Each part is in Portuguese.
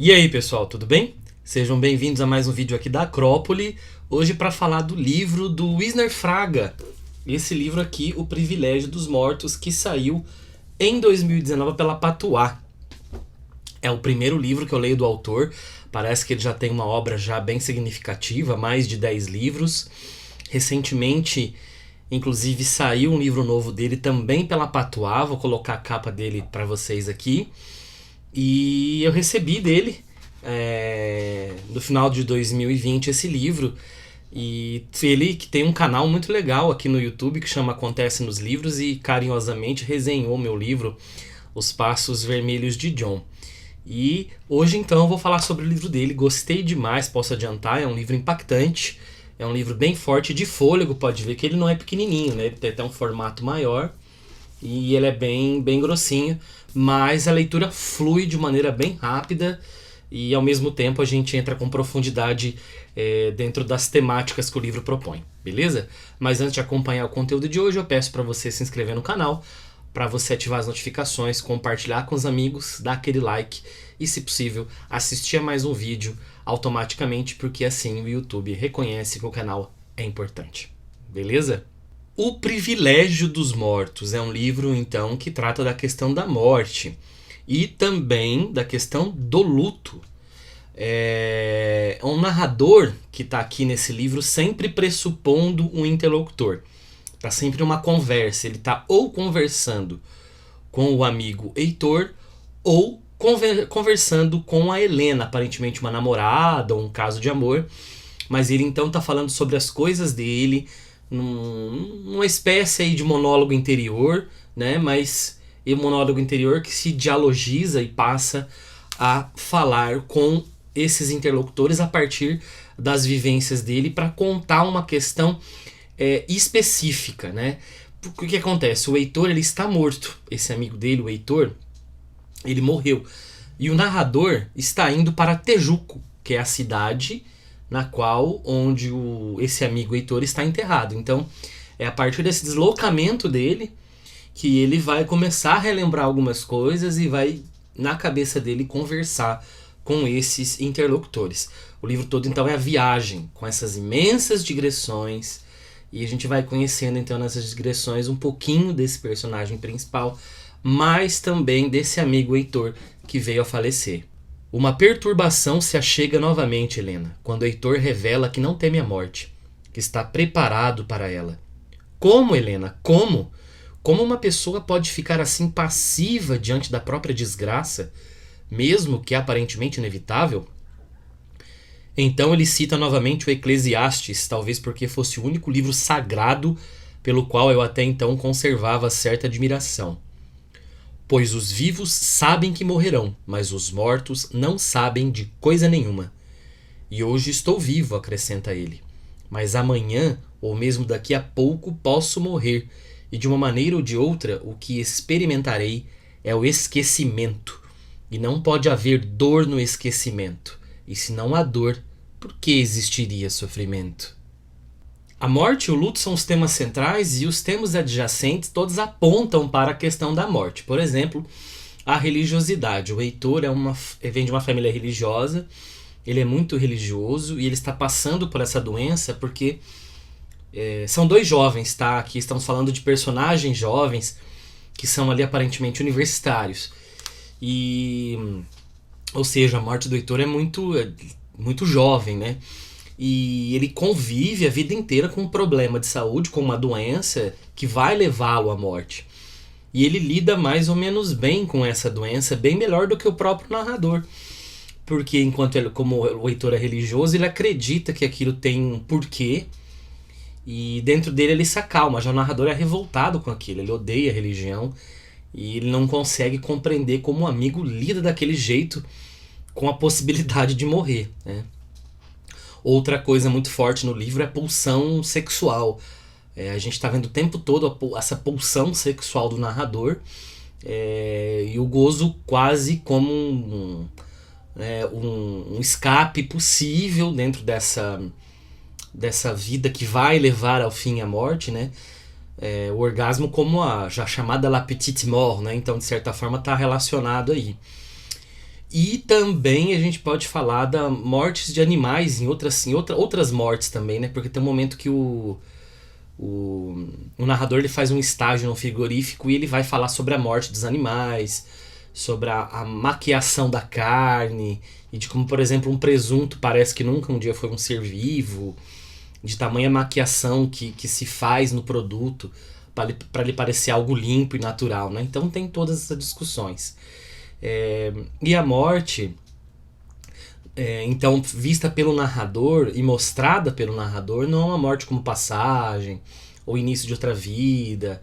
E aí pessoal, tudo bem? Sejam bem-vindos a mais um vídeo aqui da Acrópole, hoje para falar do livro do Wisner Fraga. Esse livro aqui, O Privilégio dos Mortos, que saiu em 2019 pela Patuá. É o primeiro livro que eu leio do autor, parece que ele já tem uma obra já bem significativa, mais de 10 livros. Recentemente, inclusive, saiu um livro novo dele também pela Patuá, vou colocar a capa dele para vocês aqui. E eu recebi dele, no final de 2020, esse livro. E ele que tem um canal muito legal aqui no YouTube que chama Acontece nos Livros e carinhosamente resenhou meu livro Os Passos Vermelhos de John. E hoje então eu vou falar sobre o livro dele, gostei demais, posso adiantar, é um livro impactante, é um livro bem forte, de fôlego, pode ver que ele não é pequenininho, né? Ele tem até um formato maior e ele é bem grossinho, mas a leitura flui de maneira bem rápida e ao mesmo tempo a gente entra com profundidade dentro das temáticas que o livro propõe, beleza? Mas antes de acompanhar o conteúdo de hoje, eu peço para você se inscrever no canal, para você ativar as notificações, compartilhar com os amigos, dar aquele like e, se possível, assistir a mais um vídeo automaticamente, porque assim o YouTube reconhece que o canal é importante, beleza? O Privilégio dos Mortos é um livro, então, que trata da questão da morte e também da questão do luto. É um narrador que está aqui nesse livro sempre pressupondo um interlocutor. Está sempre uma conversa. Ele está ou conversando com o amigo Heitor ou conversando com a Helena, aparentemente uma namorada ou um caso de amor. Mas ele então está falando sobre as coisas dele, numa espécie aí de monólogo interior, né? Mas é um monólogo interior que se dialogiza e passa a falar com esses interlocutores a partir das vivências dele para contar uma questão específica, né? Porque o que acontece? O Heitor, ele está morto. Esse amigo dele, o Heitor, ele morreu. E o narrador está indo para Tejuco, que é a cidade na qual onde esse amigo Heitor está enterrado. Então, é a partir desse deslocamento dele que ele vai começar a relembrar algumas coisas e vai, na cabeça dele, conversar com esses interlocutores. O livro todo, então, é a viagem com essas imensas digressões, e a gente vai conhecendo, então, nessas digressões um pouquinho desse personagem principal, mas também desse amigo Heitor que veio a falecer. Uma perturbação se achega novamente, Helena, quando Heitor revela que não teme a morte, que está preparado para ela. Como, Helena? Como? Como uma pessoa pode ficar assim passiva diante da própria desgraça, mesmo que aparentemente inevitável? Então ele cita novamente o Eclesiastes, talvez porque fosse o único livro sagrado pelo qual eu até então conservava certa admiração. Pois os vivos sabem que morrerão, mas os mortos não sabem de coisa nenhuma. E hoje estou vivo, acrescenta ele. Mas amanhã, ou mesmo daqui a pouco, posso morrer, e de uma maneira ou de outra, o que experimentarei é o esquecimento. E não pode haver dor no esquecimento. E se não há dor, por que existiria sofrimento? A morte e o luto são os temas centrais e os temas adjacentes todos apontam para a questão da morte. Por exemplo, a religiosidade. O Heitor vem de uma família religiosa, ele é muito religioso e ele está passando por essa doença porque são dois jovens, tá? Aqui estamos falando de personagens jovens que são ali aparentemente universitários. Ou seja, a morte do Heitor é muito jovem, né? E ele convive a vida inteira com um problema de saúde, com uma doença que vai levá-lo à morte. E ele lida mais ou menos bem com essa doença, bem melhor do que o próprio narrador. Porque enquanto ele, como o Heitor é religioso, ele acredita que aquilo tem um porquê. E dentro dele ele se acalma. Já o narrador é revoltado com aquilo, ele odeia a religião. E ele não consegue compreender como um amigo lida daquele jeito com a possibilidade de morrer, né? Outra coisa muito forte no livro é a pulsão sexual. A gente está vendo o tempo todo essa pulsão sexual do narrador e o gozo quase como um escape possível dentro dessa vida que vai levar ao fim à morte, né? O orgasmo como a já chamada la petite mort, né? Então, de certa forma, está relacionado aí. E também a gente pode falar da mortes de animais outras mortes também, né? Porque tem um momento que o narrador ele faz um estágio no frigorífico e ele vai falar sobre a morte dos animais, sobre a maquiação da carne, e de como, por exemplo, um presunto parece que nunca um dia foi um ser vivo, de tamanha maquiação que se faz no produto para ele parecer algo limpo e natural, né? Então tem todas essas discussões. E a morte, então, vista pelo narrador e mostrada pelo narrador, não é uma morte como passagem, ou início de outra vida,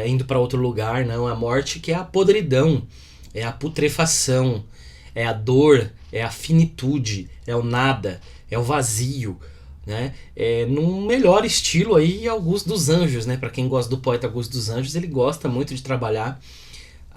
indo para outro lugar, não. É a morte que é a podridão, é a putrefação, é a dor, é a finitude, é o nada, é o vazio, né? Num melhor estilo aí Augusto dos Anjos, né? Para quem gosta do poeta Augusto dos Anjos, ele gosta muito de trabalhar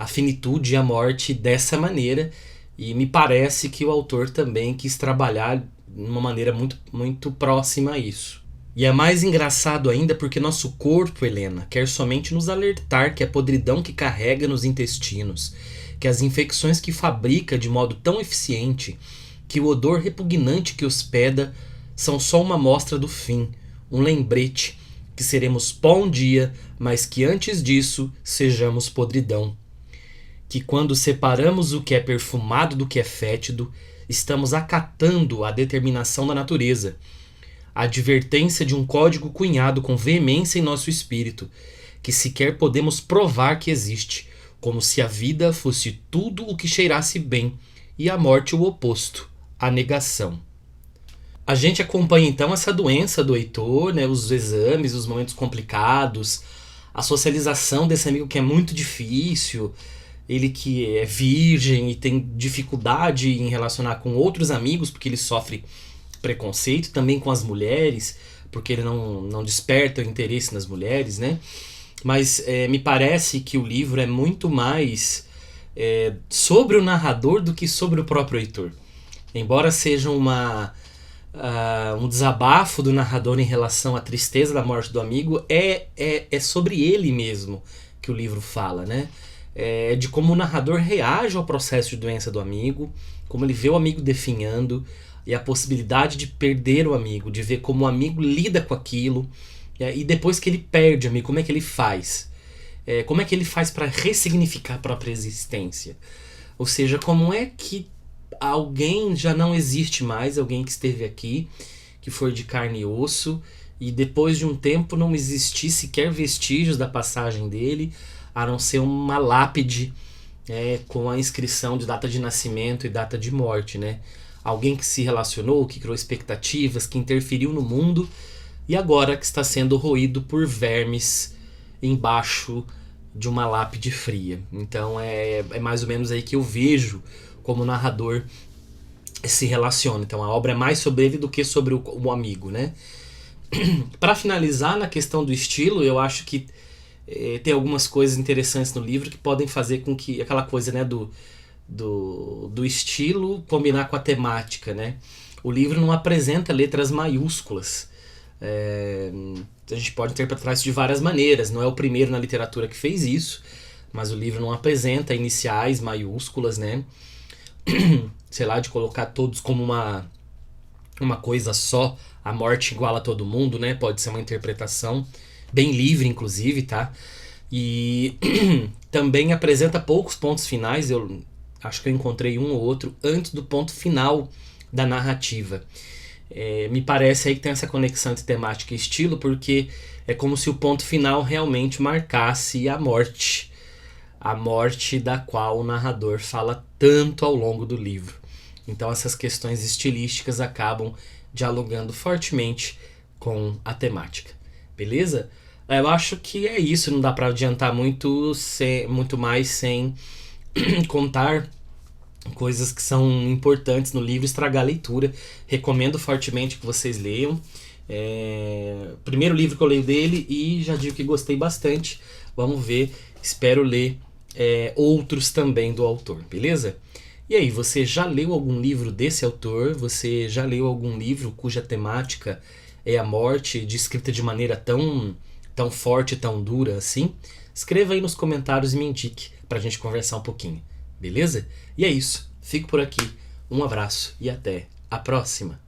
a finitude e a morte dessa maneira, e me parece que o autor também quis trabalhar de uma maneira muito, muito próxima a isso. E é mais engraçado ainda porque nosso corpo, Helena, quer somente nos alertar que a podridão que carrega nos intestinos, que as infecções que fabrica de modo tão eficiente, que o odor repugnante que hospeda são só uma amostra do fim, um lembrete que seremos pó um dia, mas que antes disso sejamos podridão. Que quando separamos o que é perfumado do que é fétido, estamos acatando a determinação da natureza, a advertência de um código cunhado com veemência em nosso espírito, que sequer podemos provar que existe, como se a vida fosse tudo o que cheirasse bem e a morte o oposto, a negação. A gente acompanha então essa doença do Heitor, né, os exames, os momentos complicados, a socialização desse amigo que é muito difícil, ele que é virgem e tem dificuldade em relacionar com outros amigos porque ele sofre preconceito, também com as mulheres, porque ele não desperta o interesse nas mulheres, né? Mas me parece que o livro é muito mais sobre o narrador do que sobre o próprio Heitor. Embora seja um desabafo do narrador em relação à tristeza da morte do amigo, é sobre ele mesmo que o livro fala, né? De como o narrador reage ao processo de doença do amigo, como ele vê o amigo definhando, e a possibilidade de perder o amigo, de ver como o amigo lida com aquilo, e depois que ele perde o amigo, como é que ele faz? Como é que ele faz para ressignificar a própria existência? Ou seja, como é que alguém já não existe mais, alguém que esteve aqui, que foi de carne e osso, e depois de um tempo não existir sequer vestígios da passagem dele, a não ser uma lápide com a inscrição de data de nascimento e data de morte, né? Alguém que se relacionou, que criou expectativas, que interferiu no mundo e agora que está sendo roído por vermes embaixo de uma lápide fria. Então é mais ou menos aí que eu vejo como o narrador se relaciona. Então a obra é mais sobre ele do que sobre o amigo, né? Para finalizar, na questão do estilo, eu acho que tem algumas coisas interessantes no livro que podem fazer com que aquela coisa, né, do estilo combinar com a temática, né? O livro não apresenta letras maiúsculas. A gente pode interpretar isso de várias maneiras. Não é o primeiro na literatura que fez isso, mas o livro não apresenta iniciais maiúsculas, né? Sei lá, de colocar todos como uma coisa só, a morte iguala a todo mundo, né? Pode ser uma interpretação bem livre, inclusive, tá? E também apresenta poucos pontos finais, eu acho que eu encontrei um ou outro antes do ponto final da narrativa. Me parece aí que tem essa conexão entre temática e estilo, porque é como se o ponto final realmente marcasse a morte da qual o narrador fala tanto ao longo do livro. Então essas questões estilísticas acabam dialogando fortemente com a temática. Beleza? Eu acho que é isso, não dá para adiantar muito mais sem contar coisas que são importantes no livro, estragar a leitura. Recomendo fortemente que vocês leiam. Primeiro livro que eu leio dele e já digo que gostei bastante. Vamos ver, espero ler outros também do autor, beleza? E aí, você já leu algum livro desse autor? Você já leu algum livro cuja temática é a morte, descrita de maneira tão forte, tão dura assim? Escreva aí nos comentários e me indique pra gente conversar um pouquinho, beleza? E é isso. Fico por aqui. Um abraço e até a próxima.